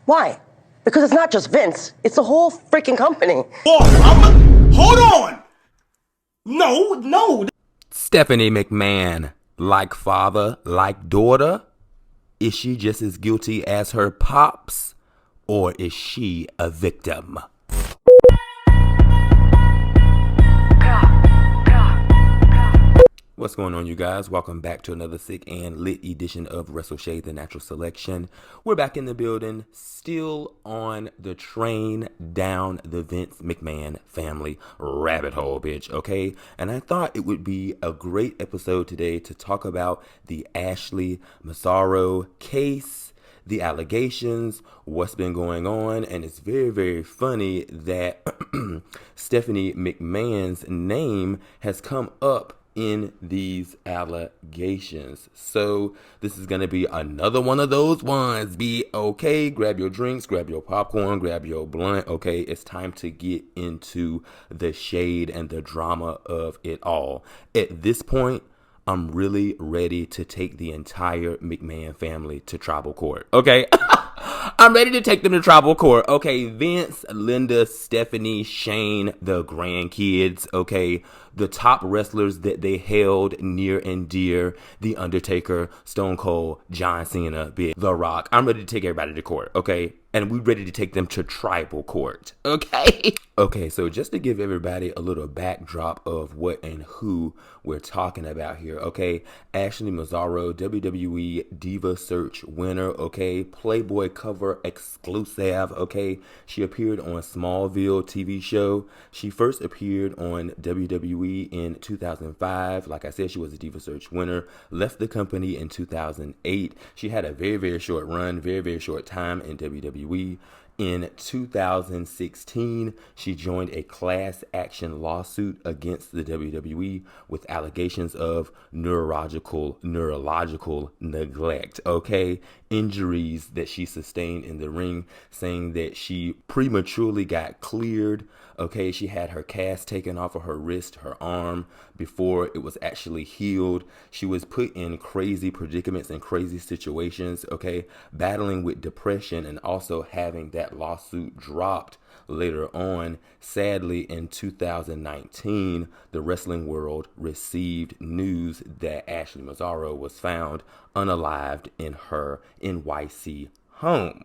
Why? Because it's not just Vince. It's the whole freaking company. Hold on. No. Stephanie McMahon, like father, like daughter? Is she just as guilty as her pops? Or is she a victim? What's going on, you guys? Welcome back to another sick and lit edition of Wrestle Shade, the Natural Selection. We're back in the building, still on the train down the Vince McMahon family rabbit hole, bitch, okay? And I thought it would be a great episode today to talk about the Ashley Massaro case, the allegations, what's been going on, and it's very, very funny that Stephanie McMahon's name has come up in these allegations. So this is going to be another one of those ones. Be okay, grab your drinks, grab your popcorn, grab your blunt. Okay, it's time to get into the shade and the drama of it all. At this point, I'm really ready to take the entire McMahon family to tribal court. Okay. I'm ready to take them to tribal court. Okay, Vince, Linda, Stephanie, Shane, the grandkids, okay, the top wrestlers that they held near and dear, The Undertaker, Stone Cold, John Cena, The Rock. I'm ready to take everybody to court, okay? And we're ready to take them to tribal court, okay? Okay, so just to give everybody a little backdrop of what and who we're talking about here, okay? Ashley Massaro, WWE Diva Search winner, okay? Playboy cover exclusive, okay? She appeared on Smallville TV show. She first appeared on WWE in 2005. Like I said, she was a Diva Search winner. Left the company in 2008. She had a very, very short run, very, very short time in WWE. In 2016, she joined a class action lawsuit against the WWE with allegations of neurological neglect, okay? Injuries that she sustained in the ring, saying that she prematurely got cleared, okay? She had her cast taken off of her wrist, her arm, before it was actually healed. She was put in crazy predicaments and crazy situations, okay? Battling with depression and also having that lawsuit dropped later on. Sadly, in 2019, the wrestling world received news that Ashley Massaro was found unalived in her NYC home.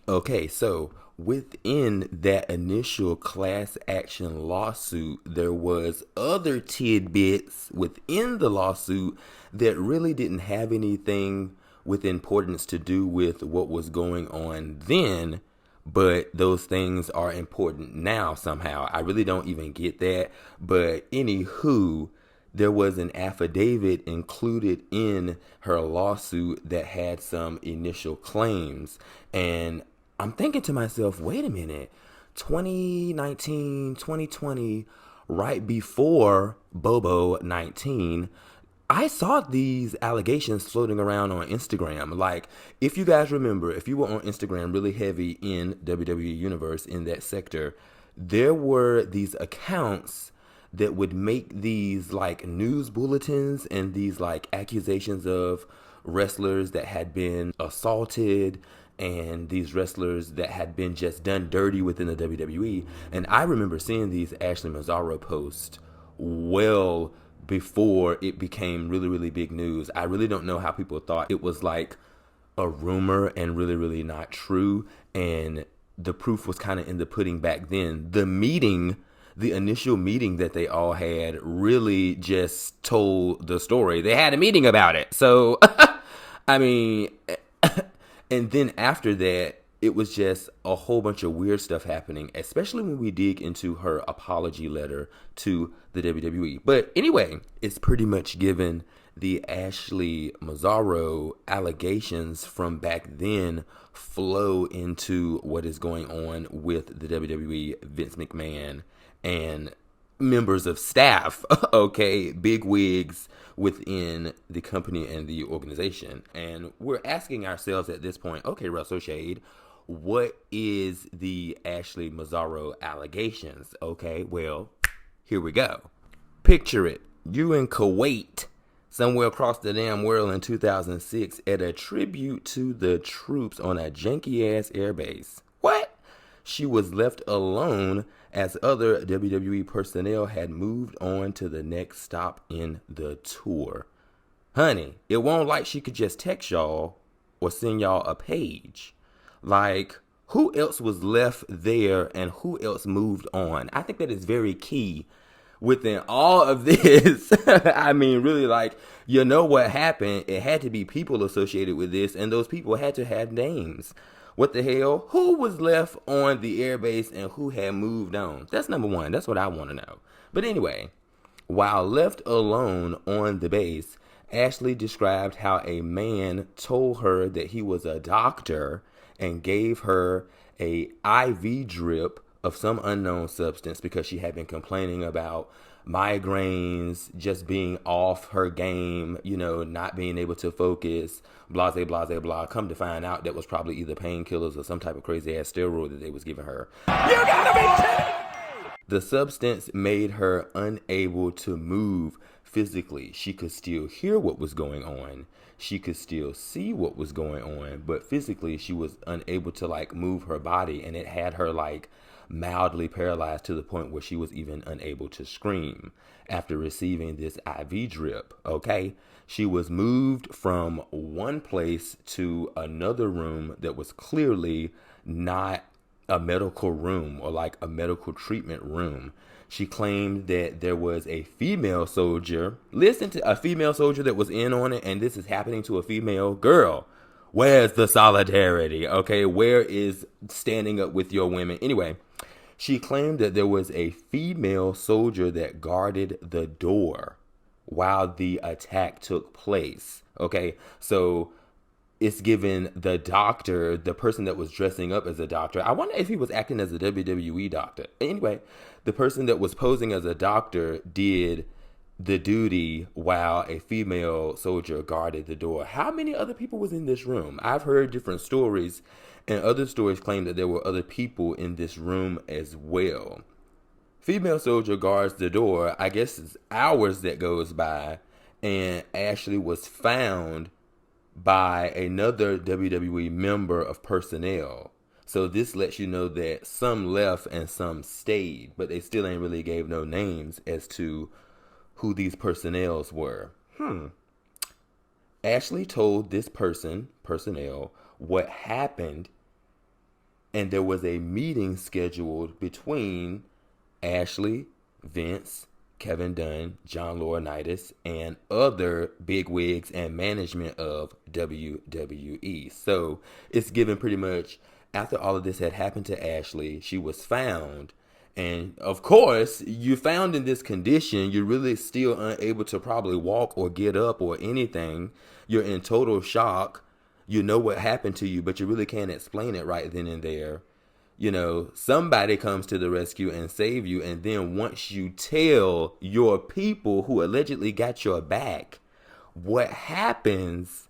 Okay, so within that initial class action lawsuit, there was other tidbits within the lawsuit that really didn't have anything with importance to do with what was going on then, but those things are important now somehow. I really don't even get that. But anywho, there was an affidavit included in her lawsuit that had some initial claims. And I'm thinking to myself, wait a minute, 2019, 2020, right before Bobo 19, I saw these allegations floating around on Instagram. Like, if you guys remember, if you were on Instagram really heavy in WWE Universe in that sector, there were these accounts that would make these like news bulletins and these like accusations of wrestlers that had been assaulted and these wrestlers that had been just done dirty within the WWE. And I remember seeing these Ashley Massaro posts well before it became really, really big news. I really don't know how people thought it was like a rumor and really, really not true. And the proof was kind of in the pudding back then. The initial meeting that they all had really just told the story. They had a meeting about it. So, I mean, and then after that, it was just a whole bunch of weird stuff happening, especially when we dig into her apology letter to the WWE. But anyway, it's pretty much given the Ashley Massaro allegations from back then flow into what is going on with the WWE, Vince McMahon, and members of staff, okay, big wigs within the company and the organization. And we're asking ourselves at this point, okay, Russell Shade, what is the Ashley Massaro allegations? Okay, well, here we go. Picture it. You in Kuwait somewhere across the damn world in 2006 at a tribute to the troops on a janky-ass airbase. What? She was left alone as other WWE personnel had moved on to the next stop in the tour. Honey, it won't like she could just text y'all or send y'all a page. Like, who else was left there and who else moved on? I think that is very key within all of this. I mean, really, like, you know what happened? It had to be people associated with this, and those people had to have names. What the hell? Who was left on the airbase and who had moved on? That's number one. That's what I want to know. But anyway, while left alone on the base, Ashley described how a man told her that he was a doctor and gave her a IV drip of some unknown substance because she had been complaining about migraines, just being off her game, you know, not being able to focus, blase, blase, blah. Come to find out that was probably either painkillers or some type of crazy ass steroid that they was giving her. You gotta be kidding! The substance made her unable to move physically. She could still hear what was going on. She could still see what was going on, but physically she was unable to like move her body, and it had her like mildly paralyzed to the point where she was even unable to scream after receiving this IV drip. Okay, she was moved from one place to another room that was clearly not a medical room or like a medical treatment room. She claimed that there was a female soldier, listen to a female soldier that was in on it, and this is happening to a female girl. Where's the solidarity? Okay, where is standing up with your women? Anyway, she claimed that there was a female soldier that guarded the door while the attack took place. Okay, so it's given the doctor, the person that was dressing up as a doctor. I wonder if he was acting as a WWE doctor. Anyway, the person that was posing as a doctor did the duty while a female soldier guarded the door. How many other people was in this room? I've heard different stories, and other stories claim that there were other people in this room as well. Female soldier guards the door. I guess it's hours that goes by, and Ashley was found by another WWE member of personnel. So this lets you know that some left and some stayed, but they still ain't really gave no names as to who these personnels were. Ashley told this personnel, what happened, and there was a meeting scheduled between Ashley, Vince, Kevin Dunn, John Laurinaitis, and other bigwigs and management of WWE. So it's given pretty much after all of this had happened to Ashley, she was found. And of course, you found in this condition, you're really still unable to probably walk or get up or anything. You're in total shock. You know what happened to you, but you really can't explain it right then and there. You know, somebody comes to the rescue and save you. And then once you tell your people who allegedly got your back what happens,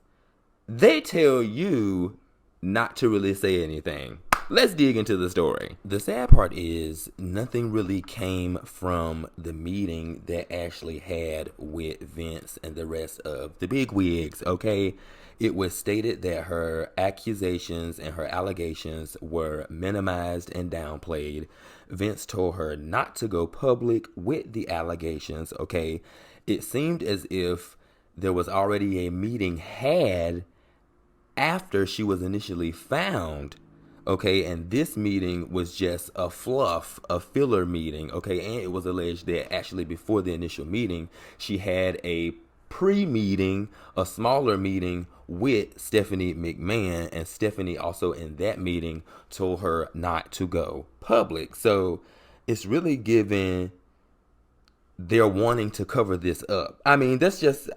they tell you not to really say anything. Let's dig into the story. The sad part is nothing really came from the meeting that Ashley had with Vince and the rest of the bigwigs, okay? It was stated that her accusations and her allegations were minimized and downplayed. Vince told her not to go public with the allegations, okay? It seemed as if there was already a meeting had after she was initially found, okay? And this meeting was just a filler meeting, okay? And it was alleged that actually before the initial meeting, she had a pre-meeting, a smaller meeting with Stephanie McMahon, and Stephanie also in that meeting told her not to go public. So it's really given they're wanting to cover this up. I mean, that's just,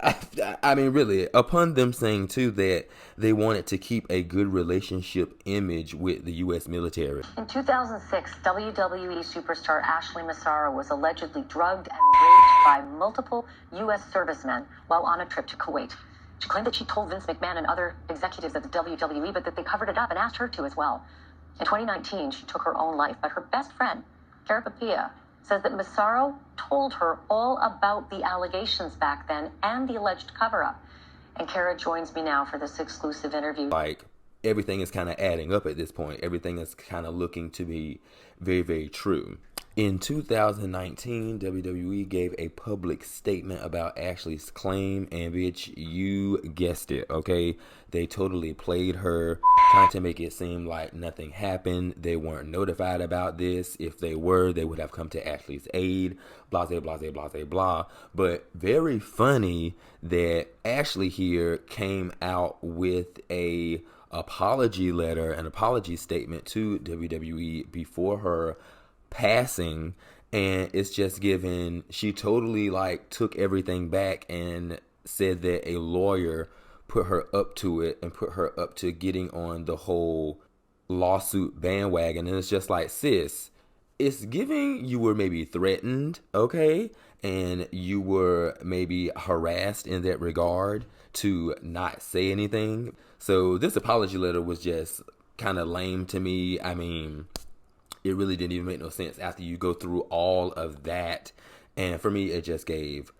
I mean, really, upon them saying too that they wanted to keep a good relationship image with the U.S. military. In 2006, WWE superstar Ashley Massaro was allegedly drugged and raped by multiple U.S. servicemen while on a trip to Kuwait. She claimed that she told Vince McMahon and other executives at the WWE, but that they covered it up and asked her to as well. In 2019, she took her own life, but her best friend, Cara Papilla, says that Massaro told her all about the allegations back then and the alleged cover-up. And Kara joins me now for this exclusive interview. Like, everything is kind of adding up at this point. Everything is kind of looking to be very, very true. In 2019, WWE gave a public statement about Ashley's claim, and bitch, you guessed it, okay? They totally played her, trying to make it seem like nothing happened. They weren't notified about this. If they were, they would have come to Ashley's aid, blah, blah, blah, blah, blah, blah. But very funny that Ashley here came out with a apology letter, an apology statement to WWE before her passing, and it's just given, she totally like took everything back and said that a lawyer put her up to it and put her up to getting on the whole lawsuit bandwagon. And it's just like, sis, it's giving you were maybe threatened, okay, and you were maybe harassed in that regard to not say anything. So this apology letter was just kind of lame to me. I mean, it really didn't even make no sense after you go through all of that. And for me, it just gave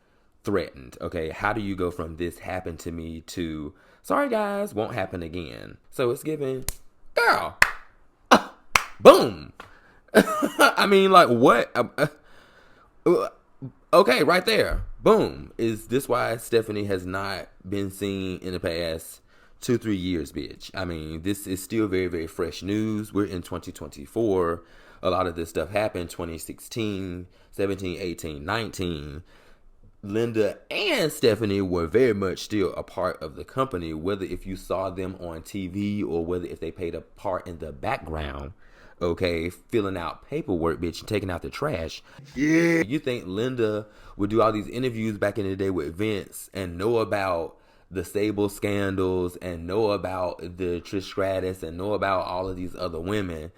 threatened. Okay, how do you go from this happened to me to sorry guys, won't happen again? So it's giving, girl, boom. I mean, like, what? Okay, right there, boom. Is this why Stephanie has not been seen in the past 2-3 years, bitch? I mean, this is still very, very fresh news. We're in 2024. A lot of this stuff happened 2016, 17, 18, 19. Linda and Stephanie were very much still a part of the company, whether if you saw them on TV or whether if they played a part in the background, okay, filling out paperwork, bitch, and taking out the trash. Yeah. You think Linda would do all these interviews back in the day with Vince and know about the Sable scandals and know about the Trish Stratus and know about all of these other women,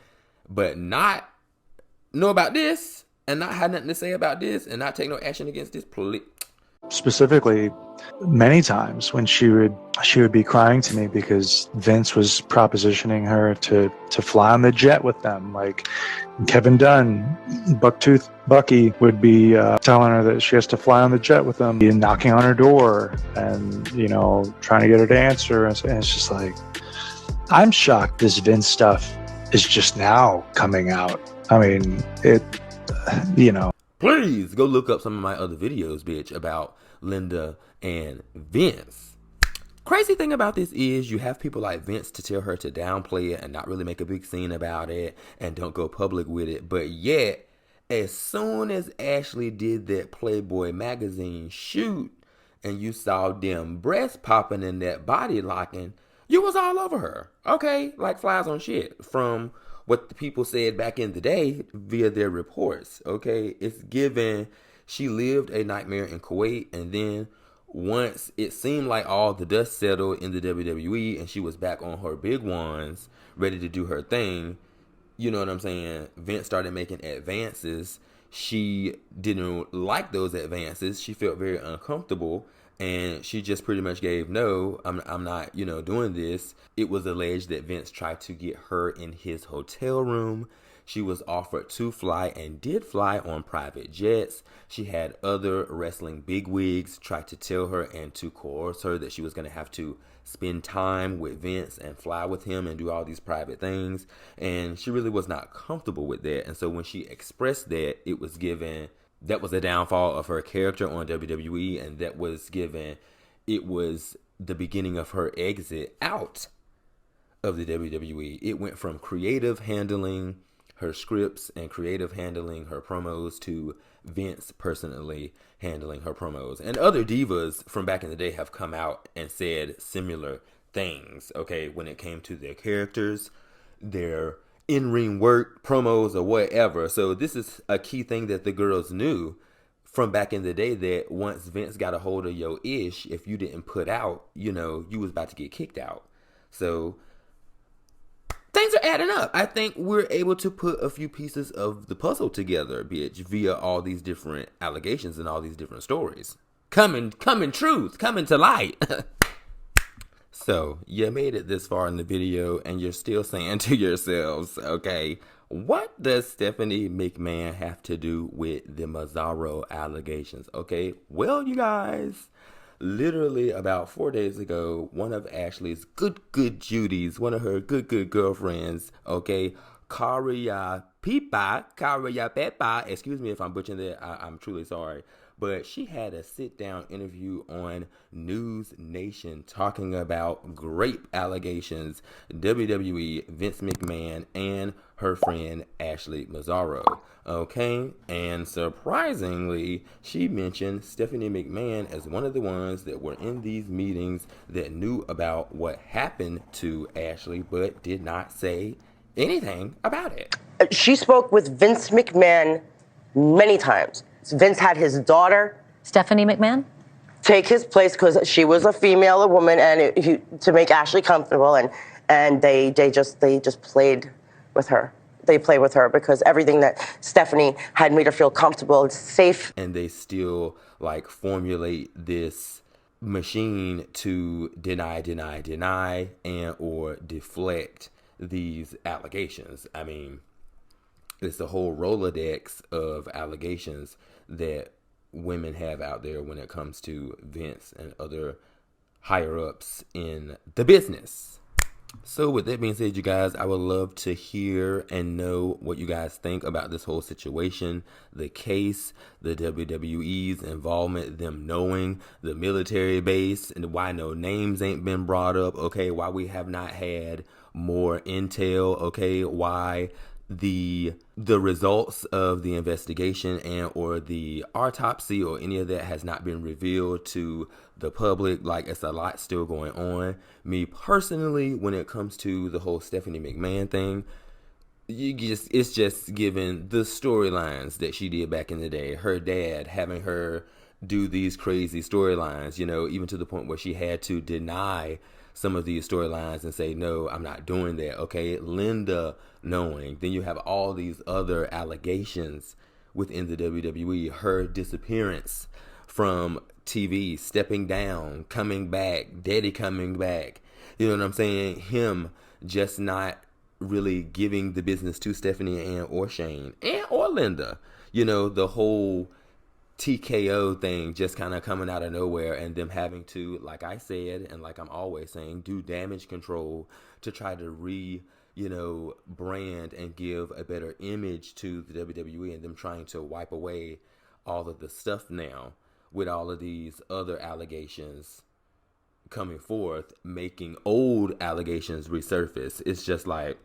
but not know about this and not have nothing to say about this and not take no action against this? Specifically, many times when she would be crying to me because Vince was propositioning her to fly on the jet with them. Like Kevin Dunn, Bucktooth Bucky would be telling her that she has to fly on the jet with them, and knocking on her door and, you know, trying to get her to answer. And it's just like, I'm shocked this Vince stuff is just now coming out. I mean, it, you know. Please go look up some of my other videos, bitch, about Linda and Vince. Crazy thing about this is you have people like Vince to tell her to downplay it and not really make a big scene about it and don't go public with it. But yet, as soon as Ashley did that Playboy magazine shoot and you saw them breasts popping and that body locking, you was all over her. Okay? Like flies on shit from what the people said back in the day via their reports, okay? It's given she lived a nightmare in Kuwait, and then once it seemed like all the dust settled in the WWE and she was back on her big ones, ready to do her thing, you know what I'm saying? Vince started making advances. She didn't like those advances. She felt very uncomfortable. And she just pretty much gave, no, I'm not, you know, doing this. It was alleged that Vince tried to get her in his hotel room. She was offered to fly and did fly on private jets. She had other wrestling bigwigs try to tell her and to coerce her that she was going to have to spend time with Vince and fly with him and do all these private things. And she really was not comfortable with that. And so when she expressed that, it was given, that was a downfall of her character on WWE, and that was given, it was the beginning of her exit out of the WWE. It went from creative handling her scripts and creative handling her promos to Vince personally handling her promos. And other divas from back in the day have come out and said similar things, okay, when it came to their characters, their in-ring work, promos, or whatever. So this is a key thing that the girls knew from back in the day, that once Vince got a hold of your ish, if you didn't put out, you know, you was about to get kicked out. So things are adding up. I think we're able to put a few pieces of the puzzle together, bitch, via all these different allegations and all these different stories. Coming truth, coming to light. So, you made it this far in the video and you're still saying to yourselves, okay, What does Stephanie McMahon have to do with the Massaro allegations? Okay, well, you guys, literally about 4 days ago, one of Ashley's good Judies, one of her good girlfriends, okay, Karia Pepa, excuse me if I'm butchering that, I'm truly sorry, but she had a sit-down interview on News Nation talking about grape allegations, WWE, Vince McMahon, and her friend Ashley Massaro, okay? And surprisingly, she mentioned Stephanie McMahon as one of the ones that were in these meetings that knew about what happened to Ashley, but did not say anything about it. She spoke with Vince McMahon many times. Vince had his daughter, Stephanie McMahon, take his place because she was a female, a woman, and to make Ashley comfortable, and they just played with her. They play with her because everything that Stephanie had made her feel comfortable, safe. And they still like formulate this machine to deny and or deflect these allegations. I mean, it's the whole Rolodex of allegations that women have out there when it comes to Vince and other higher ups in the business. So with that being said, you guys, I would love to hear and know what you guys think about this whole situation, the case, the WWE's involvement, them knowing the military base, and why no names ain't been brought up, okay, why we have not had more intel, okay, why the results of the investigation and or the autopsy or any of that has not been revealed to the public. Like, it's a lot still going on. Me personally, when it comes to the whole Stephanie McMahon thing, it's just given the storylines that she did back in the day, her dad having her do these crazy storylines, you know, even to the point where she had to deny some of these storylines and say, no, I'm not doing that. Okay, Linda knowing. Then you have all these other allegations within the WWE, her disappearance from TV, stepping down, coming back, daddy coming back. You know what I'm saying? Him just not really giving the business to Stephanie and or Shane and or Linda. You know, the whole TKO thing just kind of coming out of nowhere, and them having to, like I said, and like I'm always saying, do damage control to try to brand and give a better image to the WWE, and them trying to wipe away all of the stuff now with all of these other allegations coming forth, making old allegations resurface. It's just like,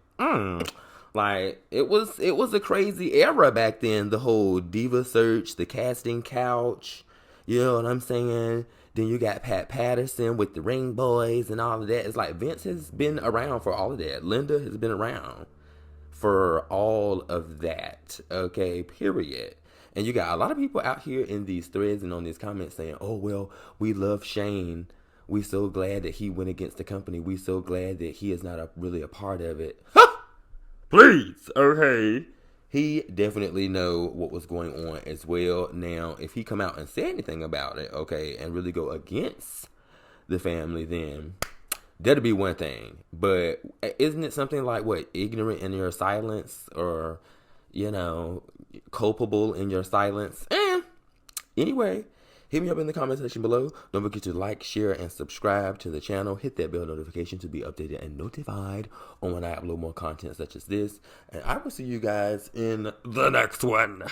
like, it was a crazy era back then, the whole diva search, the casting couch, you know what I'm saying? Then you got Pat Patterson with the Ring Boys and all of that. It's like Vince has been around for all of that. Linda has been around for all of that, okay, period. And you got a lot of people out here in these threads and on these comments saying, oh, well, we love Shane. We so glad that he went against the company. We so glad that he is not really a part of it. Please, okay. He definitely know what was going on as well. Now, if he come out and say anything about it, okay, and really go against the family, then that'll be one thing. But isn't it something like, what, ignorant in your silence, or, you know, culpable in your silence? Anyway, hit me up in the comment section below. Don't forget to like, share, and subscribe to the channel. Hit that bell notification to be updated and notified on when I upload more content such as this. And I will see you guys in the next one.